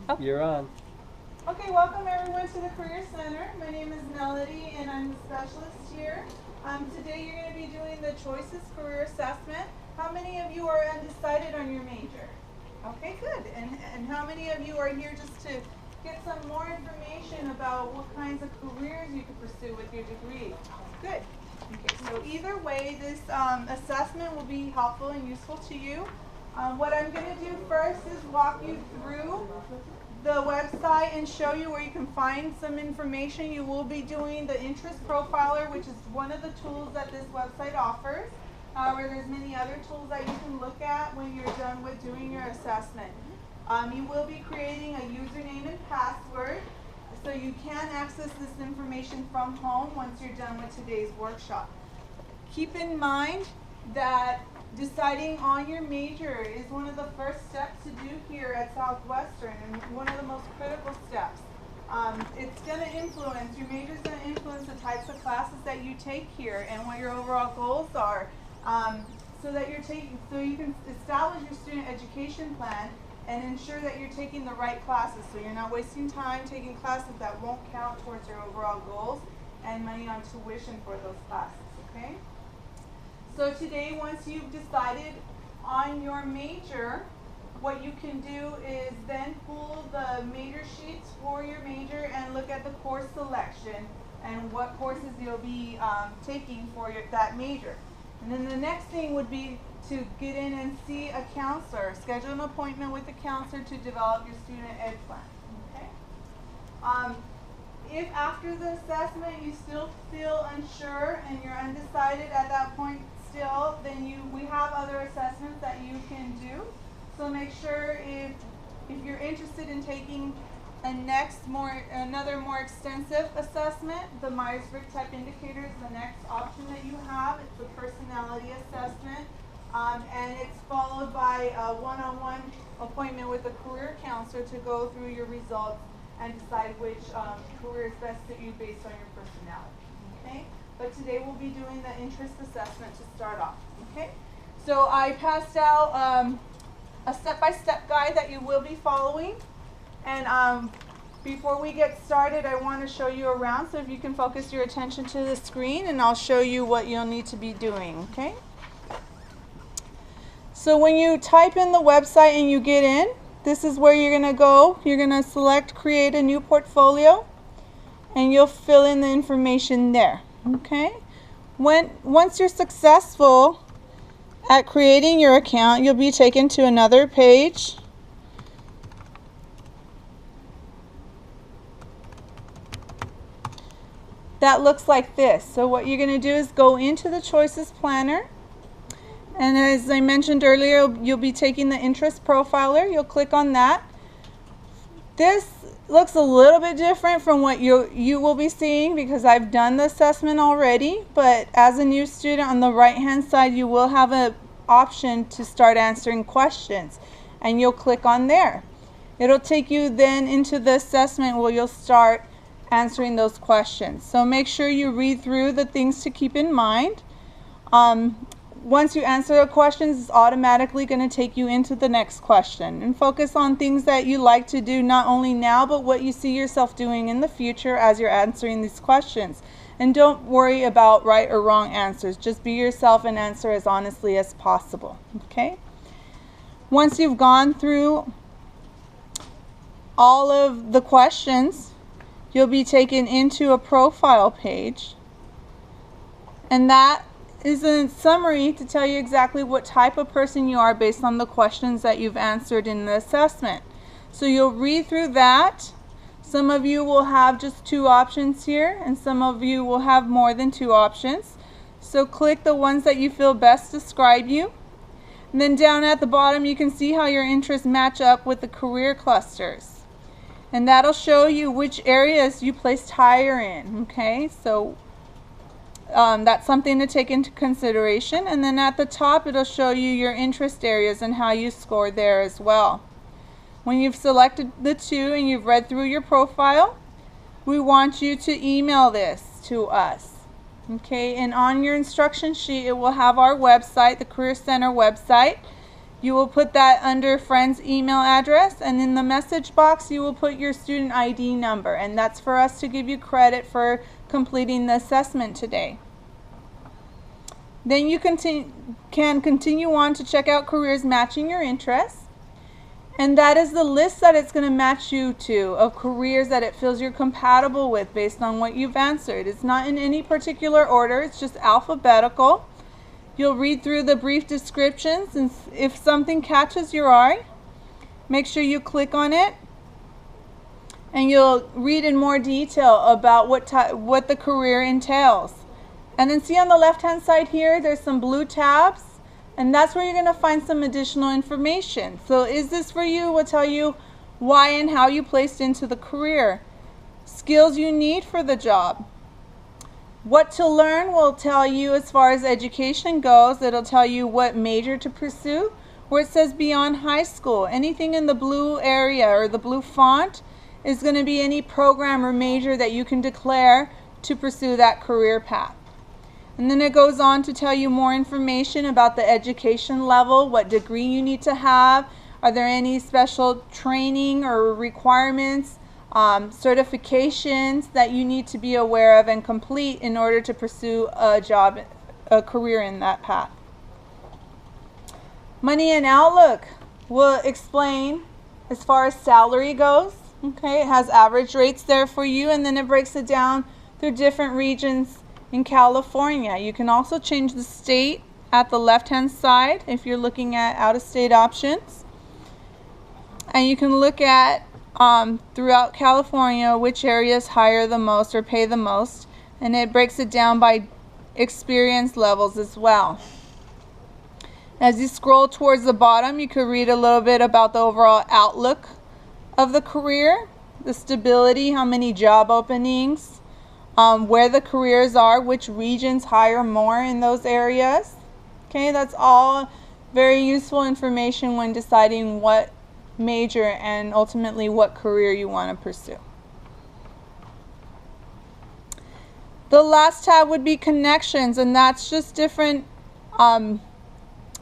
Oh. You're on. Okay, welcome everyone to the Career Center. My name is Melody and I'm the specialist here. Today you're going to be doing the Choices Career Assessment. How many of you are undecided on your major? Okay, good. And how many of you are here just to get some more information about what kinds of careers you could pursue with your degree? Good. Okay, so either way, this assessment will be helpful and useful to you. What I'm going to do first is walk you through the website and show you where you can find some information. You will be doing the interest profiler, which is one of the tools that this website offers. However, there's many other tools that you can look at when you're done with doing your assessment. You will be creating a username and password, so you can access this information from home once you're done with today's workshop. Keep in mind that deciding on your major is one of the first steps to do here at Southwestern, and one of the most critical steps. It's going to influence, your major is going to influence the types of classes that you take here and what your overall goals are, so you can establish your student education plan and ensure that you're taking the right classes, so you're not wasting time taking classes that won't count towards your overall goals and money on tuition for those classes, okay? So today, once you've decided on your major, what you can do is then pull the major sheets for your major and look at the course selection and what courses you'll be taking for that major. And then the next thing would be to get in and see a counselor, schedule an appointment with a counselor to develop your student ed plan, okay? If after the assessment you still feel unsure and you're undecided at that point still, then we have other assessments that you can do. So make sure if you're interested in taking another more extensive assessment, the Myers-Briggs type indicator is the next option that you have. It's a personality assessment, and it's followed by a one-on-one appointment with a career counselor to go through your results and decide which career is best suit you based on your personality, okay? But today we'll be doing the interest assessment to start off, okay? So I passed out a step-by-step guide that you will be following. And before we get started, I want to show you around, so if you can focus your attention to the screen, and I'll show you what you'll need to be doing, okay? So when you type in the website and you get in, this is where you're going to go. You're going to select Create a New Portfolio, and you'll fill in the information there, okay? Once you're successful at creating your account, you'll be taken to another page. That looks like this. So what you're going to do is go into the Choices Planner, and as I mentioned earlier, you'll be taking the interest profiler. You'll click on that. This looks a little bit different from what you will be seeing because I've done the assessment already, but as a new student, on the right hand side you will have an option to start answering questions, and you'll click on there. It'll take you then into the assessment where you'll start answering those questions. So make sure you read through the things to keep in mind. Once you answer the questions, it's automatically going to take you into the next question, and focus on things that you like to do not only now but what you see yourself doing in the future as you're answering these questions. And don't worry about right or wrong answers. Just be yourself and answer as honestly as possible, okay? Once you've gone through all of the questions, you'll be taken into a profile page, and that is a summary to tell you exactly what type of person you are based on the questions that you've answered in the assessment. So you'll read through that. Some of you will have just 2 options here, and some of you will have more than 2 options. So click the ones that you feel best describe you. And then down at the bottom you can see how your interests match up with the career clusters. And that'll show you which areas you placed higher in, okay? So that's something to take into consideration. And then at the top it'll show you your interest areas and how you score there as well. When you've selected the 2 and you've read through your profile, we want you to email this to us, okay? And on your instruction sheet it will have our website, the Career Center website. You will put that under friend's email address, and in the message box you will put your student ID number, and that's for us to give you credit for completing the assessment today. Then you can continue on to check out careers matching your interests, and that is the list that it's going to match you to of careers that it feels you're compatible with based on what you've answered. It's not in any particular order, it's just alphabetical. You'll read through the brief descriptions, and if something catches your eye, make sure you click on it, and you'll read in more detail about what the career entails. And then see on the left hand side here, there's some blue tabs, and that's where you're going to find some additional information. So is this for you? Will tell you why and how you placed into the career. Skills you need for the job. What to learn will tell you as far as education goes. It'll tell you what major to pursue. Where it says beyond high school, anything in the blue area or the blue font is going to be any program or major that you can declare to pursue that career path. And then it goes on to tell you more information about the education level, what degree you need to have, are there any special training or requirements, certifications that you need to be aware of and complete in order to pursue a career in that path. Money and Outlook will explain as far as salary goes. Okay, it has average rates there for you, and then it breaks it down through different regions in California. You can also change the state at the left hand side if you're looking at out-of-state options. And you can look at throughout California which areas hire the most or pay the most, and it breaks it down by experience levels as well. As you scroll towards the bottom, you could read a little bit about the overall outlook of the career, the stability, how many job openings, where the careers are, which regions hire more in those areas. Okay, that's all very useful information when deciding what major and ultimately what career you want to pursue. The last tab would be connections, and that's just different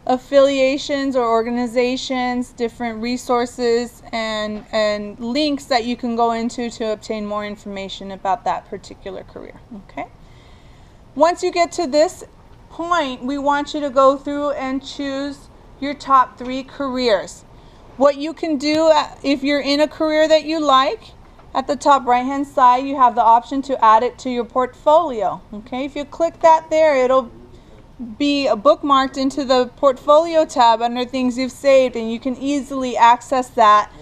affiliations or organizations, different resources and links that you can go into to obtain more information about that particular career. Okay. Once you get to this point, we want you to go through and choose your top 3 careers. What you can do if you're in a career that you like, at the top right hand side you have the option to add it to your portfolio. Okay, if you click that there, it'll be bookmarked into the portfolio tab under things you've saved, and you can easily access that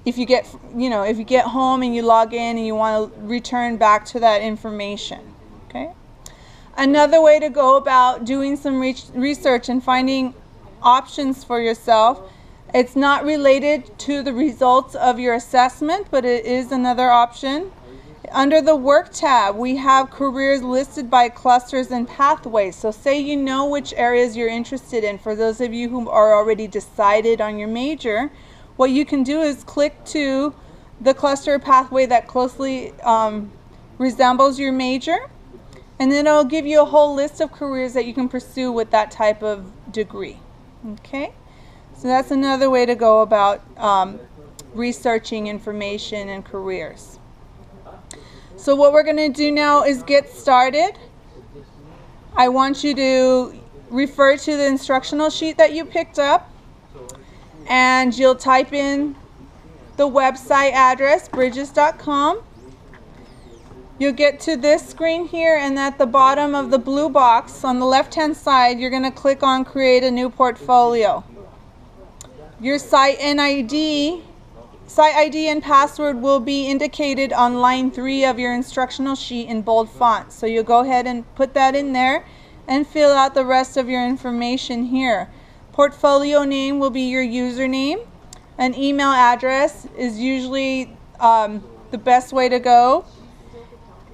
if you get home and you log in and you want to return back to that information. Okay. Another way to go about doing some research and finding options for yourself, it's not related to the results of your assessment, but it is another option. Under the Work tab, we have careers listed by clusters and pathways. So say you know which areas you're interested in. For those of you who are already decided on your major, what you can do is click to the cluster pathway that closely resembles your major, and then it'll give you a whole list of careers that you can pursue with that type of degree. Okay, so that's another way to go about researching information and careers. So what we're going to do now is get started. I want you to refer to the instructional sheet that you picked up, and you'll type in the website address, bridges.com. You'll get to this screen here, and at the bottom of the blue box on the left hand side, you're going to click on Create a New Portfolio. Your site ID and password will be indicated on line 3 of your instructional sheet in bold font. So you'll go ahead and put that in there and fill out the rest of your information here. Portfolio name will be your username. An email address is usually the best way to go.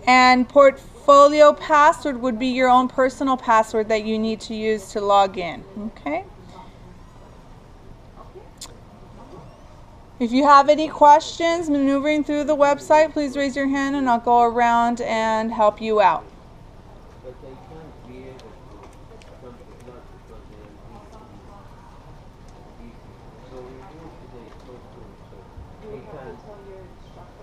And portfolio password would be your own personal password that you need to use to log in. Okay? If you have any questions maneuvering through the website, please raise your hand and I'll go around and help you out. instructor.